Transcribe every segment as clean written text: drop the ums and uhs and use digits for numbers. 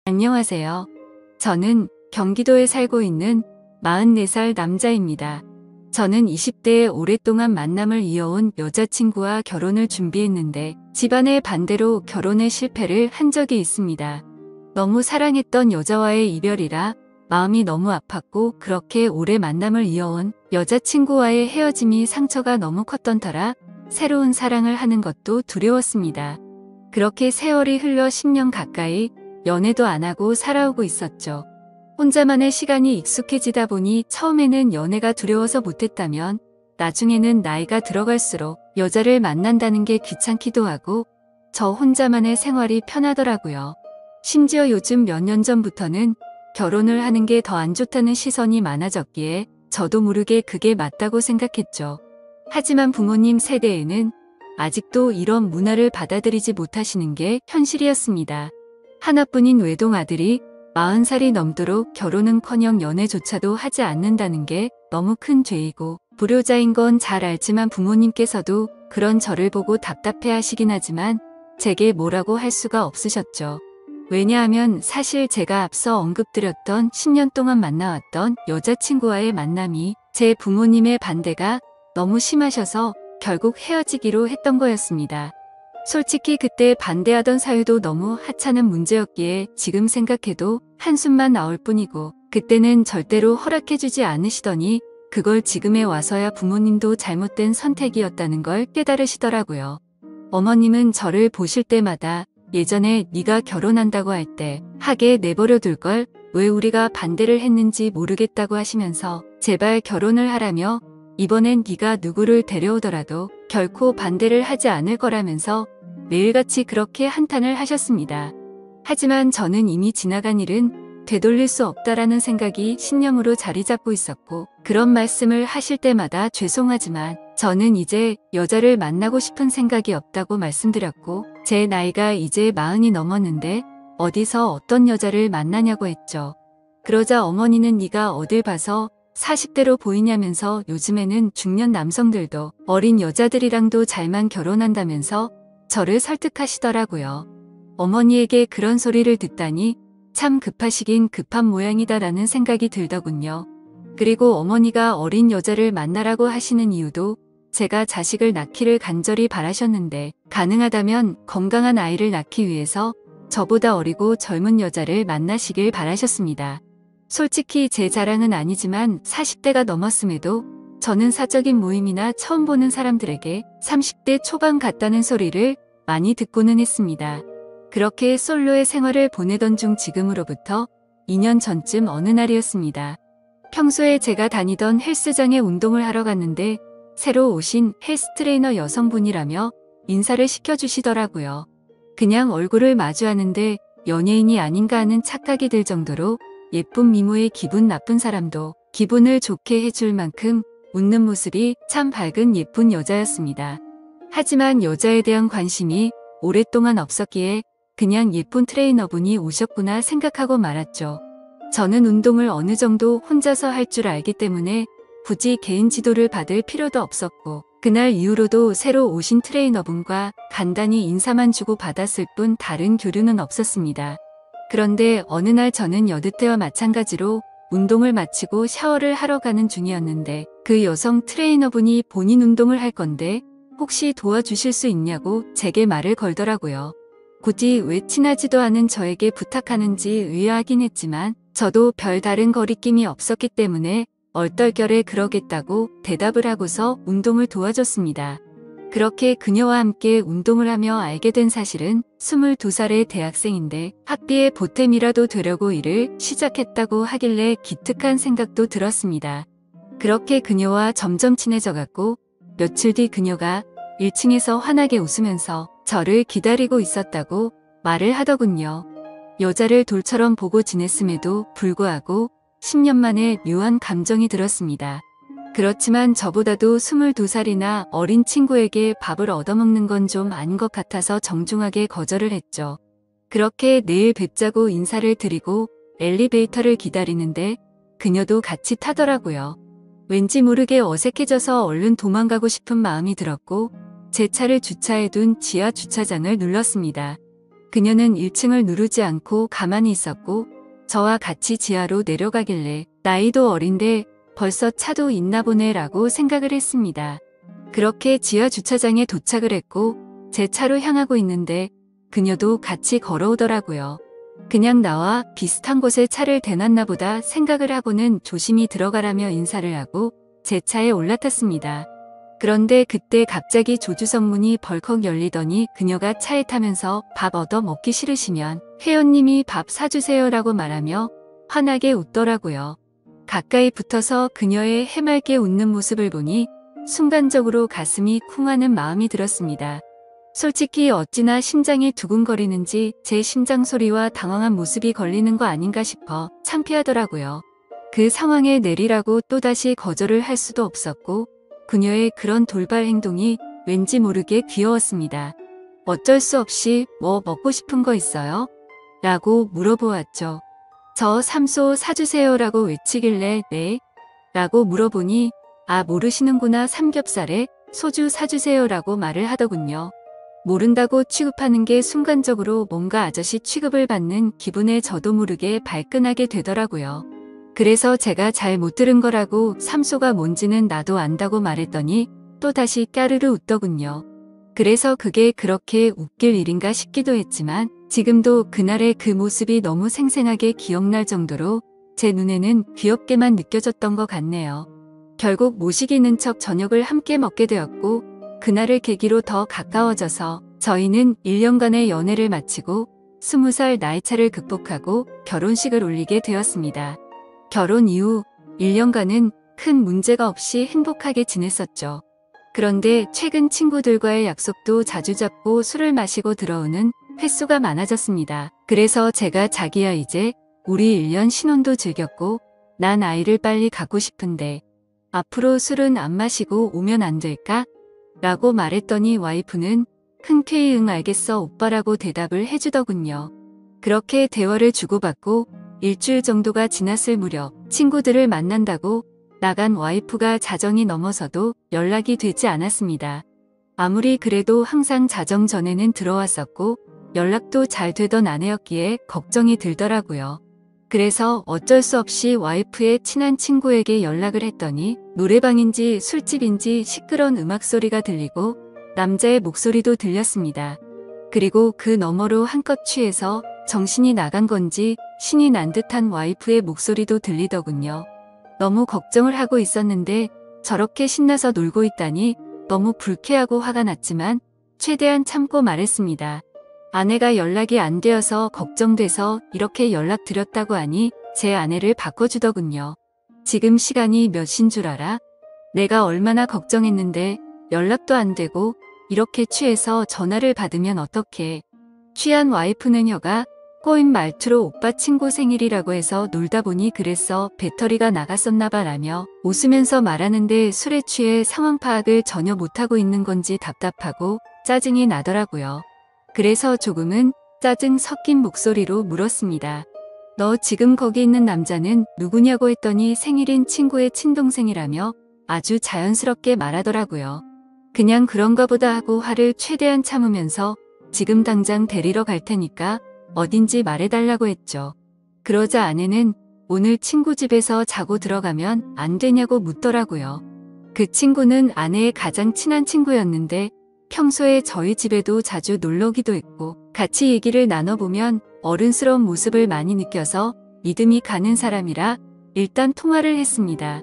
안녕하세요. 저는 경기도에 살고 있는 44살 남자입니다. 저는 20대에 오랫동안 만남을 이어온 여자친구와 결혼을 준비했는데 집안의 반대로 결혼에 실패를 한 적이 있습니다. 너무 사랑했던 여자와의 이별이라 마음이 너무 아팠고 그렇게 오래 만남을 이어온 여자친구와의 헤어짐이 상처가 너무 컸던 터라 새로운 사랑을 하는 것도 두려웠습니다. 그렇게 세월이 흘러 10년 가까이 연애도 안 하고 살아오고 있었죠. 혼자만의 시간이 익숙해지다 보니 처음에는 연애가 두려워서 못했다면 나중에는 나이가 들어갈수록 여자를 만난다는 게 귀찮기도 하고 저 혼자만의 생활이 편하더라고요. 심지어 요즘 몇 년 전부터는 결혼을 하는 게 더 안 좋다는 시선이 많아졌기에 저도 모르게 그게 맞다고 생각했죠. 하지만 부모님 세대에는 아직도 이런 문화를 받아들이지 못하시는 게 현실이었습니다. 하나뿐인 외동아들이 40살이 넘도록 결혼은커녕 연애조차도 하지 않는다는 게 너무 큰 죄이고 불효자인 건 잘 알지만 부모님께서도 그런 저를 보고 답답해 하시긴 하지만 제게 뭐라고 할 수가 없으셨죠. 왜냐하면 사실 제가 앞서 언급드렸던 10년 동안 만나왔던 여자친구와의 만남이 제 부모님의 반대가 너무 심하셔서 결국 헤어지기로 했던 거였습니다. 솔직히 그때 반대하던 사유도 너무 하찮은 문제였기에 지금 생각해도 한숨만 나올 뿐이고 그때는 절대로 허락해주지 않으시더니 그걸 지금에 와서야 부모님도 잘못된 선택이었다는 걸 깨달으시더라고요. 어머님은 저를 보실 때마다 예전에 네가 결혼한다고 할 때 하게 내버려 둘 걸 왜 우리가 반대를 했는지 모르겠다고 하시면서 제발 결혼을 하라며 이번엔 네가 누구를 데려오더라도 결코 반대를 하지 않을 거라면서 매일같이 그렇게 한탄을 하셨습니다. 하지만 저는 이미 지나간 일은 되돌릴 수 없다라는 생각이 신념으로 자리 잡고 있었고 그런 말씀을 하실 때마다 죄송하지만 저는 이제 여자를 만나고 싶은 생각이 없다고 말씀드렸고 제 나이가 이제 40이 넘었는데 어디서 어떤 여자를 만나냐고 했죠. 그러자 어머니는 네가 어딜 봐서 40대로 보이냐면서 요즘에는 중년 남성들도 어린 여자들이랑도 잘만 결혼한다면서 저를 설득하시더라고요. 어머니에게 그런 소리를 듣다니 참 급하시긴 급한 모양이다라는 생각이 들더군요. 그리고 어머니가 어린 여자를 만나라고 하시는 이유도 제가 자식을 낳기를 간절히 바라셨는데 가능하다면 건강한 아이를 낳기 위해서 저보다 어리고 젊은 여자를 만나시길 바라셨습니다. 솔직히 제 자랑은 아니지만 40대가 넘었음에도 저는 사적인 모임이나 처음 보는 사람들에게 30대 초반 같다는 소리를 많이 듣고는 했습니다. 그렇게 솔로의 생활을 보내던 중 지금으로부터 2년 전쯤 어느 날이었습니다. 평소에 제가 다니던 헬스장에 운동을 하러 갔는데 새로 오신 헬스 트레이너 여성분이라며 인사를 시켜주시더라고요. 그냥 얼굴을 마주하는데 연예인이 아닌가 하는 착각이 들 정도로 예쁜 미모의 기분 나쁜 사람도 기분을 좋게 해줄 만큼 웃는 모습이 참 밝은 예쁜 여자였습니다. 하지만 여자에 대한 관심이 오랫동안 없었기에 그냥 예쁜 트레이너분이 오셨구나 생각하고 말았죠. 저는 운동을 어느 정도 혼자서 할 줄 알기 때문에 굳이 개인 지도를 받을 필요도 없었고 그날 이후로도 새로 오신 트레이너분과 간단히 인사만 주고 받았을 뿐 다른 교류는 없었습니다. 그런데 어느 날 저는 여느 때와 마찬가지로 운동을 마치고 샤워를 하러 가는 중이었는데 그 여성 트레이너분이 본인 운동을 할 건데 혹시 도와주실 수 있냐고 제게 말을 걸더라고요. 굳이 왜 친하지도 않은 저에게 부탁하는지 의아하긴 했지만 저도 별다른 거리낌이 없었기 때문에 얼떨결에 그러겠다고 대답을 하고서 운동을 도와줬습니다. 그렇게 그녀와 함께 운동을 하며 알게 된 사실은 22살의 대학생인데 학비에 보탬이라도 되려고 일을 시작했다고 하길래 기특한 생각도 들었습니다. 그렇게 그녀와 점점 친해져갔고 며칠 뒤 그녀가 1층에서 환하게 웃으면서 저를 기다리고 있었다고 말을 하더군요. 여자를 돌처럼 보고 지냈음에도 불구하고 10년 만에 묘한 감정이 들었습니다. 그렇지만 저보다도 22살이나 어린 친구에게 밥을 얻어먹는 건 좀 아닌 것 같아서 정중하게 거절을 했죠. 그렇게 내일 뵙자고 인사를 드리고 엘리베이터를 기다리는데 그녀도 같이 타더라고요. 왠지 모르게 어색해져서 얼른 도망가고 싶은 마음이 들었고 제 차를 주차해둔 지하 주차장을 눌렀습니다. 그녀는 1층을 누르지 않고 가만히 있었고 저와 같이 지하로 내려가길래 나이도 어린데 벌써 차도 있나 보네라고 생각을 했습니다. 그렇게 지하 주차장에 도착을 했고 제 차로 향하고 있는데 그녀도 같이 걸어오더라고요. 그냥 나와 비슷한 곳에 차를 대놨나 보다 생각을 하고는 조심히 들어가라며 인사를 하고 제 차에 올라탔습니다. 그런데 그때 갑자기 조주석 문이 벌컥 열리더니 그녀가 차에 타면서 밥 얻어 먹기 싫으시면 회원님이 밥 사주세요라고 말하며 환하게 웃더라고요. 가까이 붙어서 그녀의 해맑게 웃는 모습을 보니 순간적으로 가슴이 쿵 하는 마음이 들었습니다. 솔직히 어찌나 심장이 두근거리는지 제 심장 소리와 당황한 모습이 걸리는 거 아닌가 싶어 창피하더라고요. 그 상황에 내리라고 또다시 거절을 할 수도 없었고 그녀의 그런 돌발 행동이 왠지 모르게 귀여웠습니다. 어쩔 수 없이 뭐 먹고 싶은 거 있어요? 라고 물어보았죠. 저 삼소 사주세요라고 외치길래 네? 라고 물어보니 아 모르시는구나 삼겹살에 소주 사주세요라고 말을 하더군요. 모른다고 취급하는 게 순간적으로 뭔가 아저씨 취급을 받는 기분에 저도 모르게 발끈하게 되더라고요. 그래서 제가 잘 못 들은 거라고 삼소가 뭔지는 나도 안다고 말했더니 또다시 까르르 웃더군요. 그래서 그게 그렇게 웃길 일인가 싶기도 했지만 지금도 그날의 그 모습이 너무 생생하게 기억날 정도로 제 눈에는 귀엽게만 느껴졌던 것 같네요. 결국 모시기는 척 저녁을 함께 먹게 되었고 그날을 계기로 더 가까워져서 저희는 1년간의 연애를 마치고 20살 나이차를 극복하고 결혼식을 올리게 되었습니다. 결혼 이후 1년간은 큰 문제가 없이 행복하게 지냈었죠. 그런데 최근 친구들과의 약속도 자주 잡고 술을 마시고 들어오는 횟수가 많아졌습니다. 그래서 제가 자기야 이제 우리 1년 신혼도 즐겼고 난 아이를 빨리 갖고 싶은데 앞으로 술은 안 마시고 오면 안 될까? 라고 말했더니 와이프는 흔쾌히 응 알겠어 오빠라고 대답을 해주더군요. 그렇게 대화를 주고받고 일주일 정도가 지났을 무렵 친구들을 만난다고 나간 와이프가 자정이 넘어서도 연락이 되지 않았습니다. 아무리 그래도 항상 자정 전에는 들어왔었고 연락도 잘 되던 아내였기에 걱정이 들더라고요. 그래서 어쩔 수 없이 와이프의 친한 친구에게 연락을 했더니 노래방인지 술집인지 시끄러운 음악 소리가 들리고 남자의 목소리도 들렸습니다. 그리고 그 너머로 한껏 취해서 정신이 나간 건지 신이 난 듯한 와이프의 목소리도 들리더군요. 너무 걱정을 하고 있었는데 저렇게 신나서 놀고 있다니 너무 불쾌하고 화가 났지만 최대한 참고 말했습니다. 아내가 연락이 안 되어서 걱정돼서 이렇게 연락드렸다고 하니 제 아내를 바꿔주더군요. 지금 시간이 몇인 줄 알아? 내가 얼마나 걱정했는데 연락도 안 되고 이렇게 취해서 전화를 받으면 어떡해. 취한 와이프는 혀가 꼬인 말투로 오빠 친구 생일이라고 해서 놀다 보니 그랬어 배터리가 나갔었나봐 라며 웃으면서 말하는데 술에 취해 상황 파악을 전혀 못하고 있는 건지 답답하고 짜증이 나더라고요. 그래서 조금은 짜증 섞인 목소리로 물었습니다. 너 지금 거기 있는 남자는 누구냐고 했더니 생일인 친구의 친동생이라며 아주 자연스럽게 말하더라고요. 그냥 그런가 보다 하고 화를 최대한 참으면서 지금 당장 데리러 갈 테니까 어딘지 말해달라고 했죠. 그러자 아내는 오늘 친구 집에서 자고 들어가면 안 되냐고 묻더라고요. 그 친구는 아내의 가장 친한 친구였는데 평소에 저희 집에도 자주 놀러 오기도 했고 같이 얘기를 나눠보면 어른스러운 모습을 많이 느껴서 믿음이 가는 사람이라 일단 통화를 했습니다.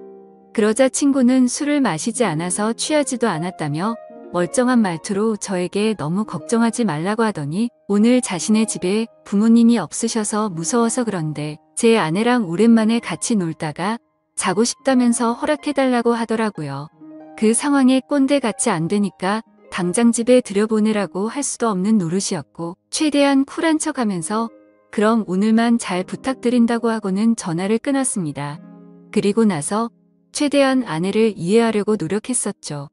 그러자 친구는 술을 마시지 않아서 취하지도 않았다며 멀쩡한 말투로 저에게 너무 걱정하지 말라고 하더니 오늘 자신의 집에 부모님이 없으셔서 무서워서 그런데 제 아내랑 오랜만에 같이 놀다가 자고 싶다면서 허락해달라고 하더라고요. 그 상황에 꼰대같이 안 되니까 당장 집에 들여보내라고 할 수도 없는 노릇이었고 최대한 쿨한 척하면서 그럼 오늘만 잘 부탁드린다고 하고는 전화를 끊었습니다. 그리고 나서 최대한 아내를 이해하려고 노력했었죠.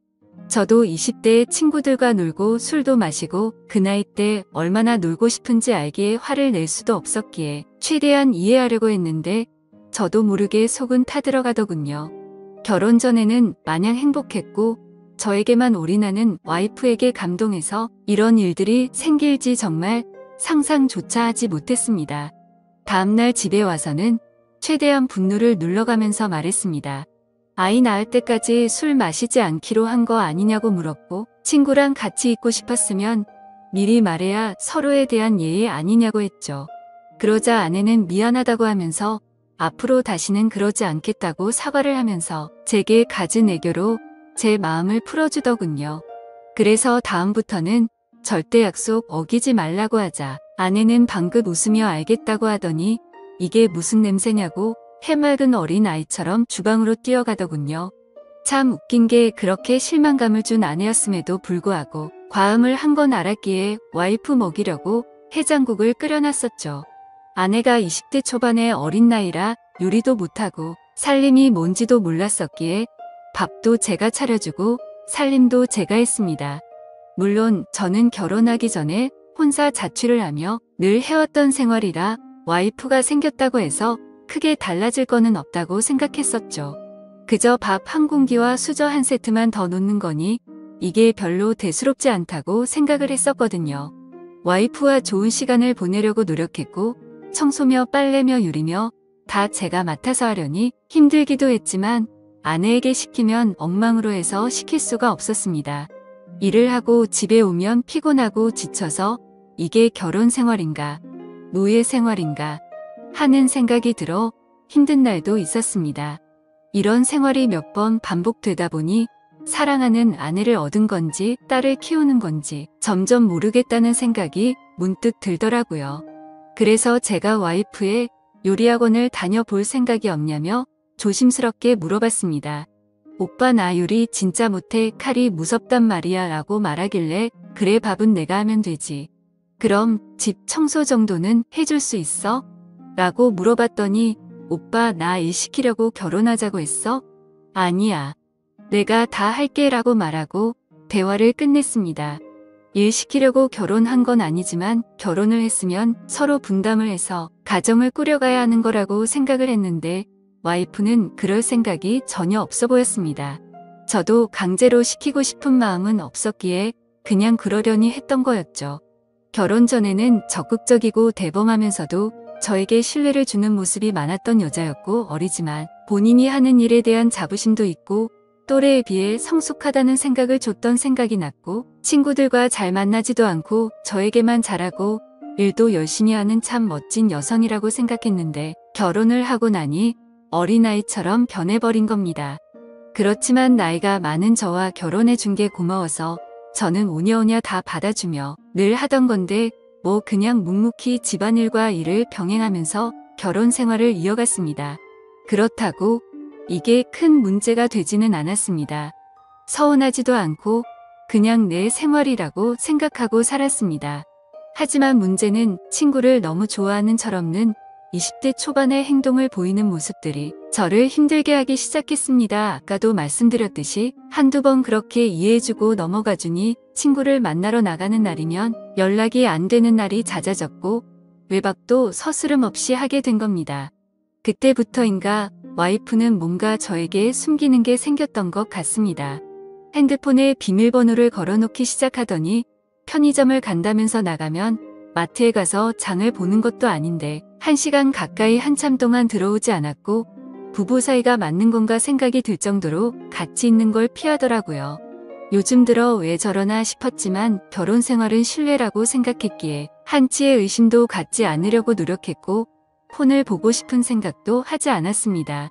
저도 20대에 친구들과 놀고 술도 마시고 그 나이 때 얼마나 놀고 싶은지 알기에 화를 낼 수도 없었기에 최대한 이해하려고 했는데 저도 모르게 속은 타들어가더군요. 결혼 전에는 마냥 행복했고 저에게만 올인하는 와이프에게 감동해서 이런 일들이 생길지 정말 상상조차 하지 못했습니다. 다음날 집에 와서는 최대한 분노를 눌러가면서 말했습니다. 아이 낳을 때까지 술 마시지 않기로 한 거 아니냐고 물었고, 친구랑 같이 있고 싶었으면 미리 말해야 서로에 대한 예의 아니냐고 했죠. 그러자 아내는 미안하다고 하면서 앞으로 다시는 그러지 않겠다고 사과를 하면서 제게 갖은 애교로 제 마음을 풀어주더군요. 그래서 다음부터는 절대 약속 어기지 말라고 하자 아내는 방긋 웃으며 알겠다고 하더니 이게 무슨 냄새냐고 해맑은 어린 아이처럼 주방으로 뛰어가더군요. 참 웃긴 게 그렇게 실망감을 준 아내였음에도 불구하고 과음을 한 건 알았기에 와이프 먹이려고 해장국을 끓여놨었죠. 아내가 20대 초반의 어린 나이라 요리도 못하고 살림이 뭔지도 몰랐었기에 밥도 제가 차려주고 살림도 제가 했습니다. 물론 저는 결혼하기 전에 혼자 자취를 하며 늘 해왔던 생활이라 와이프가 생겼다고 해서 크게 달라질 거는 없다고 생각했었죠. 그저 밥 한 공기와 수저 한 세트만 더 놓는 거니 이게 별로 대수롭지 않다고 생각을 했었거든요. 와이프와 좋은 시간을 보내려고 노력했고 청소며 빨래며 요리며 다 제가 맡아서 하려니 힘들기도 했지만 아내에게 시키면 엉망으로 해서 시킬 수가 없었습니다. 일을 하고 집에 오면 피곤하고 지쳐서 이게 결혼 생활인가, 노예 생활인가 하는 생각이 들어 힘든 날도 있었습니다. 이런 생활이 몇 번 반복되다 보니 사랑하는 아내를 얻은 건지 딸을 키우는 건지 점점 모르겠다는 생각이 문득 들더라고요. 그래서 제가 와이프의 요리학원을 다녀볼 생각이 없냐며 조심스럽게 물어봤습니다. 오빠 나 요리 진짜 못해 칼이 무섭단 말이야 라고 말하길래 그래 밥은 내가 하면 되지. 그럼 집 청소 정도는 해줄 수 있어? 라고 물어봤더니 오빠 나 일 시키려고 결혼하자고 했어? 아니야. 내가 다 할게 라고 말하고 대화를 끝냈습니다. 일 시키려고 결혼한 건 아니지만 결혼을 했으면 서로 분담을 해서 가정을 꾸려가야 하는 거라고 생각을 했는데 와이프는 그럴 생각이 전혀 없어 보였습니다. 저도 강제로 시키고 싶은 마음은 없었기에 그냥 그러려니 했던 거였죠. 결혼 전에는 적극적이고 대범하면서도 저에게 신뢰를 주는 모습이 많았던 여자였고 어리지만 본인이 하는 일에 대한 자부심도 있고 또래에 비해 성숙하다는 생각을 줬던 생각이 났고 친구들과 잘 만나지도 않고 저에게만 잘하고 일도 열심히 하는 참 멋진 여성이라고 생각했는데 결혼을 하고 나니 어린아이처럼 변해버린 겁니다. 그렇지만 나이가 많은 저와 결혼해 준 게 고마워서 저는 오냐오냐 다 받아주며 늘 하던 건데 뭐 그냥 묵묵히 집안일과 일을 병행하면서 결혼 생활을 이어갔습니다. 그렇다고 이게 큰 문제가 되지는 않았습니다. 서운하지도 않고 그냥 내 생활이라고 생각하고 살았습니다. 하지만 문제는 친구를 너무 좋아하는 철없는 20대 초반의 행동을 보이는 모습들이 저를 힘들게 하기 시작했습니다. 아까도 말씀드렸듯이 한두 번 그렇게 이해해주고 넘어가주니 친구를 만나러 나가는 날이면 연락이 안 되는 날이 잦아졌고 외박도 서스름 없이 하게 된 겁니다. 그때부터인가 와이프는 뭔가 저에게 숨기는 게 생겼던 것 같습니다. 핸드폰에 비밀번호를 걸어놓기 시작하더니 편의점을 간다면서 나가면 마트에 가서 장을 보는 것도 아닌데 1시간 가까이 한참 동안 들어오지 않았고 부부 사이가 맞는 건가 생각이 들 정도로 같이 있는 걸 피하더라고요. 요즘 들어 왜 저러나 싶었지만 결혼 생활은 신뢰라고 생각했기에 한치의 의심도 갖지 않으려고 노력했고 폰을 보고 싶은 생각도 하지 않았습니다.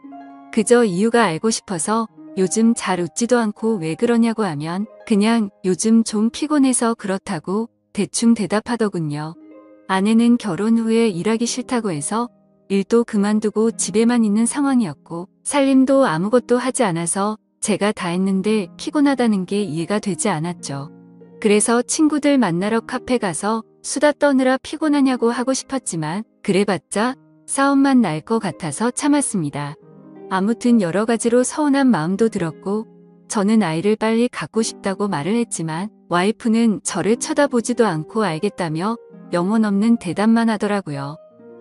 그저 이유가 알고 싶어서 요즘 잘 웃지도 않고 왜 그러냐고 하면 그냥 요즘 좀 피곤해서 그렇다고 대충 대답하더군요. 아내는 결혼 후에 일하기 싫다고 해서 일도 그만두고 집에만 있는 상황이었고 살림도 아무것도 하지 않아서 제가 다 했는데 피곤하다는 게 이해가 되지 않았죠. 그래서 친구들 만나러 카페 가서 수다 떠느라 피곤하냐고 하고 싶었지만 그래봤자 싸움만 날 것 같아서 참았습니다. 아무튼 여러 가지로 서운한 마음도 들었고 저는 아이를 빨리 갖고 싶다고 말을 했지만 와이프는 저를 쳐다보지도 않고 알겠다며 영혼 없는 대답만 하더라고요.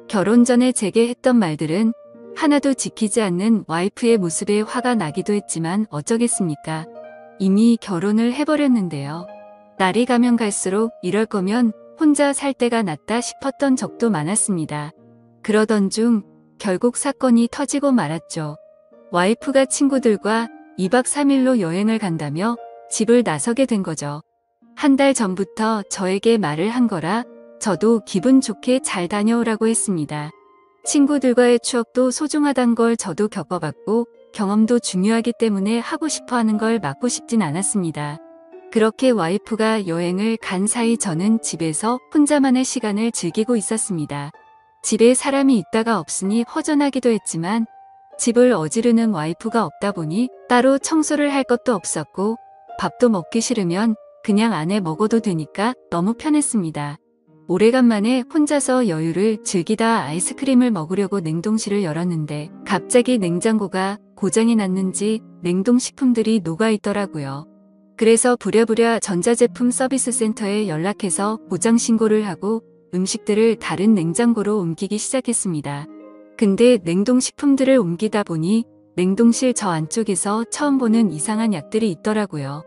결혼 전에 제게 했던 말들은 하나도 지키지 않는 와이프의 모습에 화가 나기도 했지만 어쩌겠습니까? 이미 결혼을 해버렸는데요. 날이 가면 갈수록 이럴 거면 혼자 살 때가 낫다 싶었던 적도 많았습니다. 그러던 중 결국 사건이 터지고 말았죠. 와이프가 친구들과 2박 3일로 여행을 간다며 집을 나서게 된 거죠. 한 달 전부터 저에게 말을 한 거라 저도 기분 좋게 잘 다녀오라고 했습니다. 친구들과의 추억도 소중하단 걸 저도 겪어봤고 경험도 중요하기 때문에 하고 싶어 하는 걸 막고 싶진 않았습니다. 그렇게 와이프가 여행을 간 사이 저는 집에서 혼자만의 시간을 즐기고 있었습니다. 집에 사람이 있다가 없으니 허전하기도 했지만 집을 어지르는 와이프가 없다 보니 따로 청소를 할 것도 없었고 밥도 먹기 싫으면 그냥 안에 먹어도 되니까 너무 편했습니다. 오래간만에 혼자서 여유를 즐기다 아이스크림을 먹으려고 냉동실을 열었는데 갑자기 냉장고가 고장이 났는지 냉동식품들이 녹아있더라고요. 그래서 부랴부랴 전자제품 서비스 센터에 연락해서 고장 신고를 하고 음식들을 다른 냉장고로 옮기기 시작했습니다. 근데 냉동식품들을 옮기다 보니 냉동실 저 안쪽에서 처음 보는 이상한 약들이 있더라고요.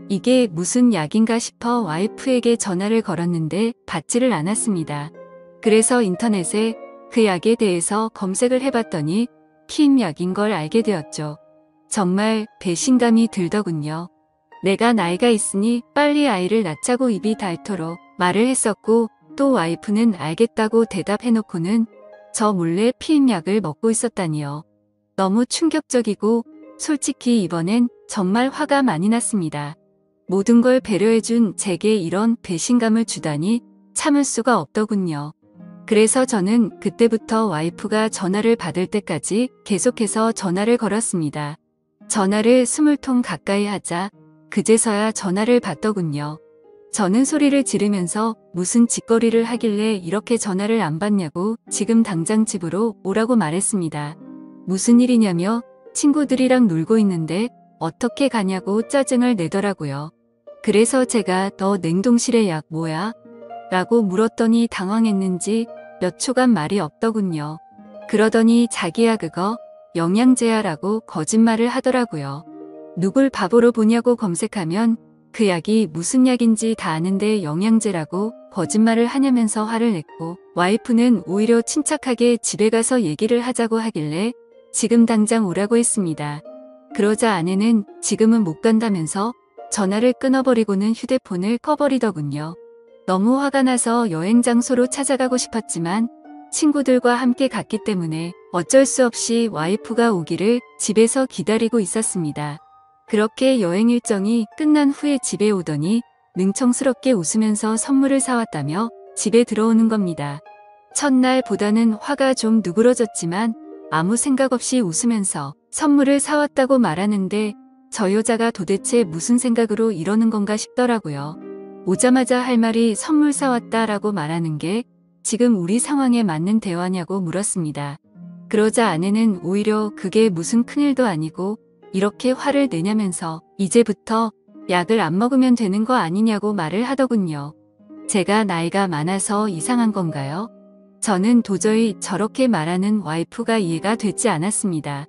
이게 무슨 약인가 싶어 와이프에게 전화를 걸었는데 받지를 않았습니다. 그래서 인터넷에 그 약에 대해서 검색을 해봤더니 피임약인 걸 알게 되었죠. 정말 배신감이 들더군요. 내가 나이가 있으니 빨리 아이를 낳자고 입이 닳도록 말을 했었고 또 와이프는 알겠다고 대답해놓고는 저 몰래 피임약을 먹고 있었다니요. 너무 충격적이고 솔직히 이번엔 정말 화가 많이 났습니다. 모든 걸 배려해준 제게 이런 배신감을 주다니 참을 수가 없더군요. 그래서 저는 그때부터 와이프가 전화를 받을 때까지 계속해서 전화를 걸었습니다. 전화를 20통 가까이 하자 그제서야 전화를 받더군요. 저는 소리를 지르면서 무슨 짓거리를 하길래 이렇게 전화를 안 받냐고 지금 당장 집으로 오라고 말했습니다. 무슨 일이냐며 친구들이랑 놀고 있는데 어떻게 가냐고 짜증을 내더라고요. 그래서 제가 너 냉동실에 약 뭐야? 라고 물었더니 당황했는지 몇 초간 말이 없더군요. 그러더니 자기야 그거 영양제야 라고 거짓말을 하더라고요. 누굴 바보로 보냐고 검색하면 그 약이 무슨 약인지 다 아는데 영양제라고 거짓말을 하냐면서 화를 냈고 와이프는 오히려 침착하게 집에 가서 얘기를 하자고 하길래 지금 당장 오라고 했습니다. 그러자 아내는 지금은 못 간다면서 전화를 끊어버리고는 휴대폰을 꺼버리더군요. 너무 화가 나서 여행 장소로 찾아가고 싶었지만 친구들과 함께 갔기 때문에 어쩔 수 없이 와이프가 오기를 집에서 기다리고 있었습니다. 그렇게 여행 일정이 끝난 후에 집에 오더니 능청스럽게 웃으면서 선물을 사왔다며 집에 들어오는 겁니다. 첫날보다는 화가 좀 누그러졌지만 아무 생각 없이 웃으면서 선물을 사왔다고 말하는데 저 여자가 도대체 무슨 생각으로 이러는 건가 싶더라고요. 오자마자 할 말이 선물 사왔다라고 말하는 게 지금 우리 상황에 맞는 대화냐고 물었습니다. 그러자 아내는 오히려 그게 무슨 큰일도 아니고 이렇게 화를 내냐면서 이제부터 약을 안 먹으면 되는 거 아니냐고 말을 하더군요. 제가 나이가 많아서 이상한 건가요? 저는 도저히 저렇게 말하는 와이프가 이해가 되지 않았습니다.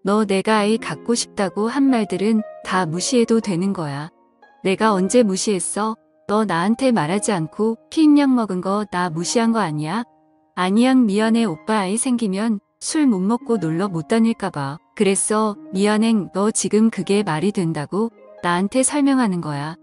너 내가 아이 갖고 싶다고 한 말들은 다 무시해도 되는 거야. 내가 언제 무시했어? 너 나한테 말하지 않고 피임약 먹은 거 나 무시한 거 아니야? 아니야 미안해 오빠 아이 생기면 술 못 먹고 놀러 못 다닐까 봐. 그랬어 미안해 너 지금 그게 말이 된다고 나한테 설명하는 거야.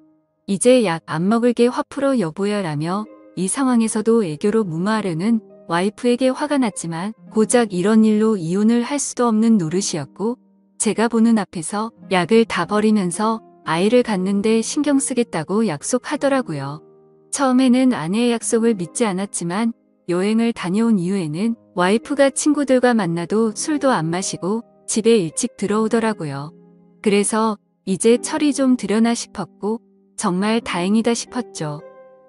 이제 약 안 먹을게 화 풀어 여보야 라며 이 상황에서도 애교로 무마하려는 와이프에게 화가 났지만 고작 이런 일로 이혼을 할 수도 없는 노릇이었고 제가 보는 앞에서 약을 다 버리면서 아이를 갖는데 신경 쓰겠다고 약속하더라고요. 처음에는 아내의 약속을 믿지 않았지만 여행을 다녀온 이후에는 와이프가 친구들과 만나도 술도 안 마시고 집에 일찍 들어오더라고요. 그래서 이제 철이 좀 들여나 싶었고 정말 다행이다 싶었죠.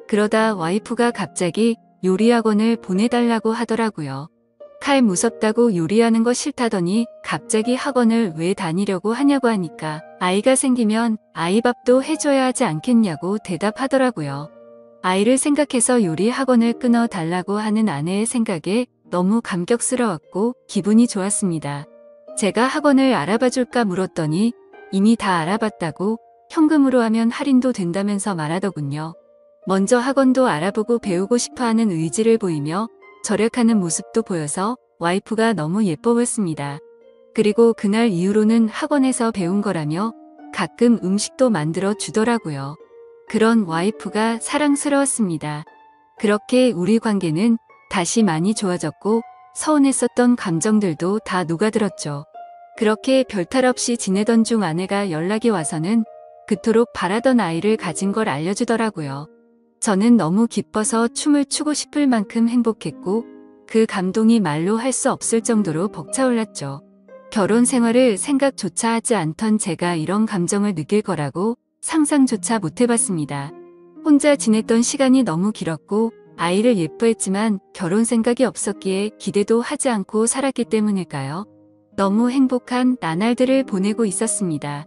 그러다 와이프가 갑자기 요리학원을 보내달라고 하더라고요. 칼 무섭다고 요리하는 거 싫다더니 갑자기 학원을 왜 다니려고 하냐고 하니까 아이가 생기면 아이 밥도 해줘야 하지 않겠냐고 대답하더라고요. 아이를 생각해서 요리 학원을 끊어달라고 하는 아내의 생각에 너무 감격스러웠고 기분이 좋았습니다. 제가 학원을 알아봐줄까 물었더니 이미 다 알아봤다고 현금으로 하면 할인도 된다면서 말하더군요. 먼저 학원도 알아보고 배우고 싶어하는 의지를 보이며 절약하는 모습도 보여서 와이프가 너무 예뻐 보였습니다. 그리고 그날 이후로는 학원에서 배운 거라며 가끔 음식도 만들어 주더라고요. 그런 와이프가 사랑스러웠습니다. 그렇게 우리 관계는 다시 많이 좋아졌고 서운했었던 감정들도 다 녹아들었죠. 그렇게 별탈 없이 지내던 중 아내가 연락이 와서는 그토록 바라던 아이를 가진 걸 알려주더라고요. 저는 너무 기뻐서 춤을 추고 싶을 만큼 행복했고 그 감동이 말로 할 수 없을 정도로 벅차올랐죠. 결혼 생활을 생각조차 하지 않던 제가 이런 감정을 느낄 거라고 상상조차 못 해봤습니다. 혼자 지냈던 시간이 너무 길었고 아이를 예뻐했지만 결혼 생각이 없었기에 기대도 하지 않고 살았기 때문일까요? 너무 행복한 나날들을 보내고 있었습니다.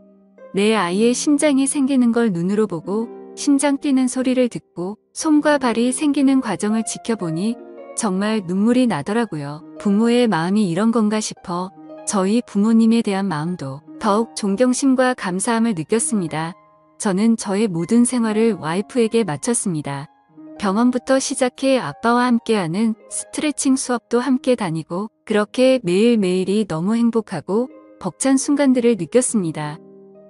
내 아이의 심장이 생기는 걸 눈으로 보고 심장 뛰는 소리를 듣고 손과 발이 생기는 과정을 지켜보니 정말 눈물이 나더라고요. 부모의 마음이 이런 건가 싶어 저희 부모님에 대한 마음도 더욱 존경심과 감사함을 느꼈습니다. 저는 저의 모든 생활을 와이프에게 마쳤습니다. 병원부터 시작해 아빠와 함께하는 스트레칭 수업도 함께 다니고 그렇게 매일매일이 너무 행복하고 벅찬 순간들을 느꼈습니다.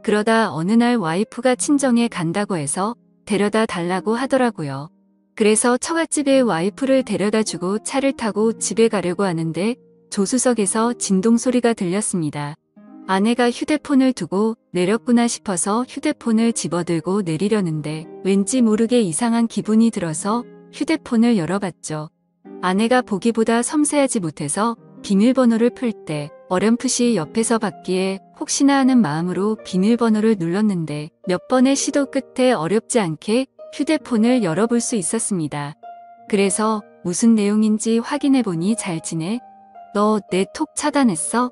그러다 어느 날 와이프가 친정에 간다고 해서 데려다 달라고 하더라고요. 그래서 처갓집에 와이프를 데려다 주고 차를 타고 집에 가려고 하는데 조수석에서 진동 소리가 들렸습니다. 아내가 휴대폰을 두고 내렸구나 싶어서 휴대폰을 집어들고 내리려는데 왠지 모르게 이상한 기분이 들어서 휴대폰을 열어봤죠. 아내가 보기보다 섬세하지 못해서 비밀번호를 풀 때 어렴풋이 옆에서 봤기에 혹시나 하는 마음으로 비밀번호를 눌렀는데 몇 번의 시도 끝에 어렵지 않게 휴대폰을 열어볼 수 있었습니다. 그래서 무슨 내용인지 확인해보니 잘 지내? 너 내 톡 차단했어?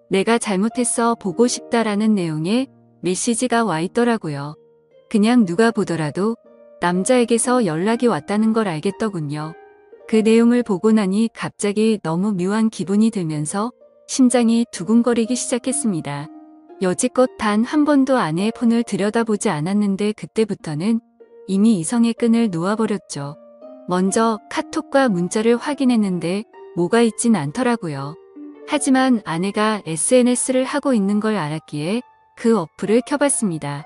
내가 잘못했어 보고 싶다라는 내용의 메시지가 와 있더라고요. 그냥 누가 보더라도 남자에게서 연락이 왔다는 걸 알겠더군요. 그 내용을 보고 나니 갑자기 너무 묘한 기분이 들면서 심장이 두근거리기 시작했습니다. 여지껏 단 한 번도 아내의 폰을 들여다보지 않았는데 그때부터는 이미 이성의 끈을 놓아버렸죠. 먼저 카톡과 문자를 확인했는데 뭐가 있진 않더라고요. 하지만 아내가 SNS를 하고 있는 걸 알았기에 그 어플을 켜봤습니다.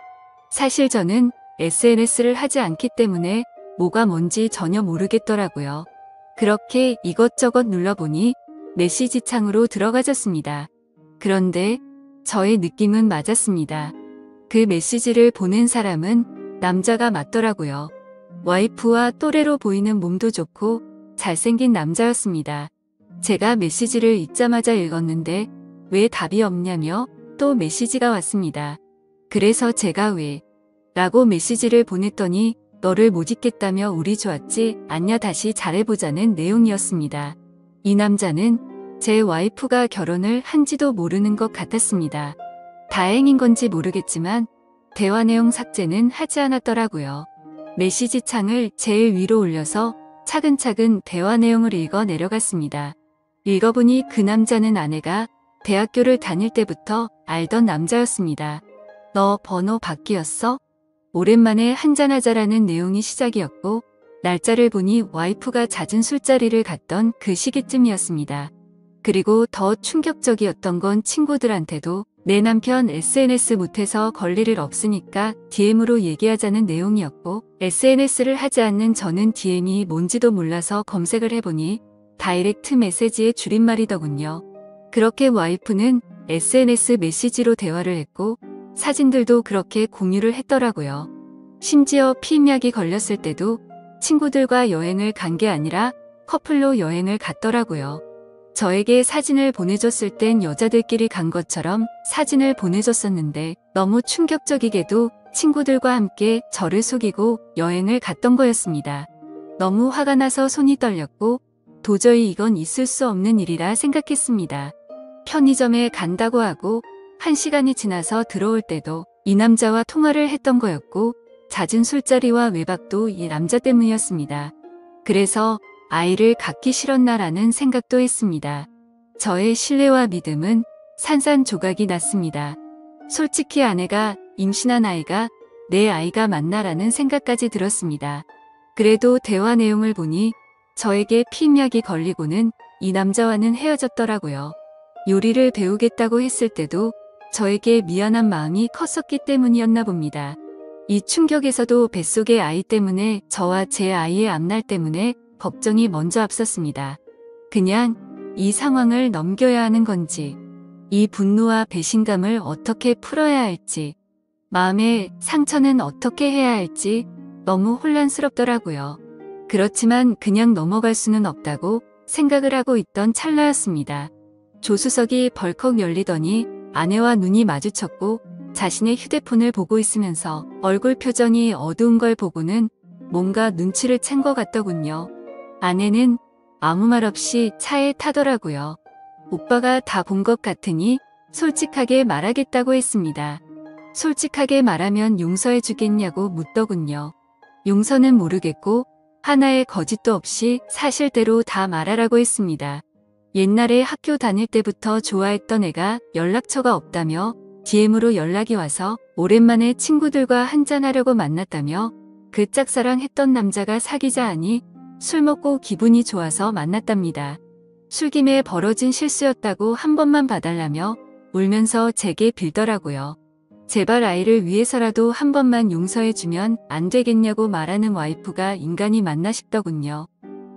사실 저는 SNS를 하지 않기 때문에 뭐가 뭔지 전혀 모르겠더라고요. 그렇게 이것저것 눌러보니 메시지 창으로 들어가졌습니다. 그런데 저의 느낌은 맞았습니다. 그 메시지를 보낸 사람은 남자가 맞더라고요. 와이프와 또래로 보이는 몸도 좋고 잘생긴 남자였습니다. 제가 메시지를 읽자마자 읽었는데 왜 답이 없냐며 또 메시지가 왔습니다. 그래서 제가 왜? 라고 메시지를 보냈더니 너를 못 잊겠다며 우리 좋았지 않냐 다시 잘해보자는 내용이었습니다. 이 남자는 제 와이프가 결혼을 한지도 모르는 것 같았습니다. 다행인 건지 모르겠지만 대화 내용 삭제는 하지 않았더라고요. 메시지 창을 제일 위로 올려서 차근차근 대화 내용을 읽어 내려갔습니다. 읽어보니 그 남자는 아내가 대학교를 다닐 때부터 알던 남자였습니다. 너 번호 바뀌었어? 오랜만에 한잔하자라는 내용이 시작이었고 날짜를 보니 와이프가 잦은 술자리를 갔던 그 시기쯤이었습니다. 그리고 더 충격적이었던 건 친구들한테도 내 남편 SNS 못해서 걸 일 없으니까 DM으로 얘기하자는 내용이었고 SNS를 하지 않는 저는 DM이 뭔지도 몰라서 검색을 해보니 다이렉트 메시지의 줄임말이더군요. 그렇게 와이프는 SNS 메시지로 대화를 했고 사진들도 그렇게 공유를 했더라고요. 심지어 피임약이 걸렸을 때도 친구들과 여행을 간 게 아니라 커플로 여행을 갔더라고요. 저에게 사진을 보내줬을 땐 여자들끼리 간 것처럼 사진을 보내줬었는데 너무 충격적이게도 친구들과 함께 저를 속이고 여행을 갔던 거였습니다. 너무 화가 나서 손이 떨렸고 도저히 이건 있을 수 없는 일이라 생각했습니다. 편의점에 간다고 하고 1시간이 지나서 들어올 때도 이 남자와 통화를 했던 거였고 잦은 술자리와 외박도 이 남자 때문이었습니다. 그래서 아이를 갖기 싫었나라는 생각도 했습니다. 저의 신뢰와 믿음은 산산조각이 났습니다. 솔직히 아내가 임신한 아이가 내 아이가 맞나라는 생각까지 들었습니다. 그래도 대화 내용을 보니 저에게 피임약이 걸리고는 이 남자와는 헤어졌더라고요. 요리를 배우겠다고 했을 때도 저에게 미안한 마음이 컸었기 때문이었나 봅니다. 이 충격에서도 뱃속의 아이 때문에 저와 제 아이의 앞날 때문에 걱정이 먼저 앞섰습니다. 그냥 이 상황을 넘겨야 하는 건지, 이 분노와 배신감을 어떻게 풀어야 할지, 마음의 상처는 어떻게 해야 할지 너무 혼란스럽더라고요. 그렇지만 그냥 넘어갈 수는 없다고 생각을 하고 있던 찰나였습니다. 조수석이 벌컥 열리더니 아내와 눈이 마주쳤고 자신의 휴대폰을 보고 있으면서 얼굴 표정이 어두운 걸 보고는 뭔가 눈치를 챈 것 같더군요. 아내는 아무 말 없이 차에 타더라고요. 오빠가 다 본 것 같으니 솔직하게 말하겠다고 했습니다. 솔직하게 말하면 용서해 주겠냐고 묻더군요. 용서는 모르겠고 하나의 거짓도 없이 사실대로 다 말하라고 했습니다. 옛날에 학교 다닐 때부터 좋아했던 애가 연락처가 없다며 DM으로 연락이 와서 오랜만에 친구들과 한잔하려고 만났다며 그 짝사랑했던 남자가 사귀자 하니 술 먹고 기분이 좋아서 만났답니다. 술김에 벌어진 실수였다고 한 번만 봐달라며 울면서 제게 빌더라고요. 제발 아이를 위해서라도 한 번만 용서해주면 안 되겠냐고 말하는 와이프가 인간이 맞나 싶더군요.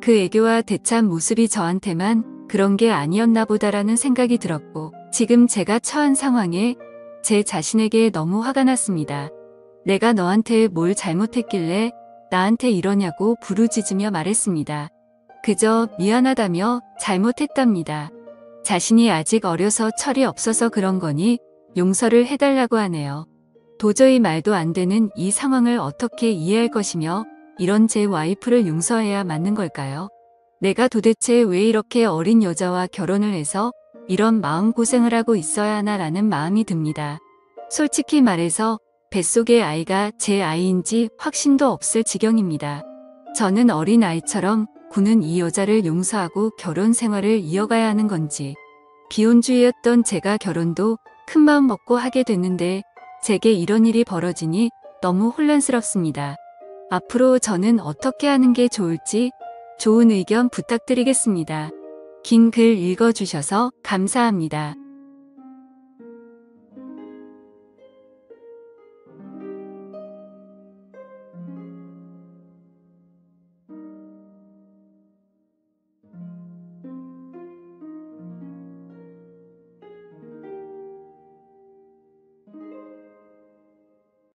그 애교와 대참 모습이 저한테만 그런 게 아니었나 보다라는 생각이 들었고 지금 제가 처한 상황에 제 자신에게 너무 화가 났습니다. 내가 너한테 뭘 잘못했길래 나한테 이러냐고 부르짖으며 말했습니다. 그저 미안하다며 잘못했답니다. 자신이 아직 어려서 철이 없어서 그런 거니 용서를 해달라고 하네요. 도저히 말도 안 되는 이 상황을 어떻게 이해할 것이며 이런 제 와이프를 용서해야 맞는 걸까요? 내가 도대체 왜 이렇게 어린 여자와 결혼을 해서 이런 마음고생을 하고 있어야 하나라는 마음이 듭니다. 솔직히 말해서 뱃속의 아이가 제 아이인지 확신도 없을 지경입니다. 저는 어린 아이처럼 구는 이 여자를 용서하고 결혼 생활을 이어가야 하는 건지, 비혼주의였던 제가 결혼도 큰 마음 먹고 하게 됐는데 제게 이런 일이 벌어지니 너무 혼란스럽습니다. 앞으로 저는 어떻게 하는 게 좋을지 좋은 의견 부탁드리겠습니다. 긴 글 읽어주셔서 감사합니다.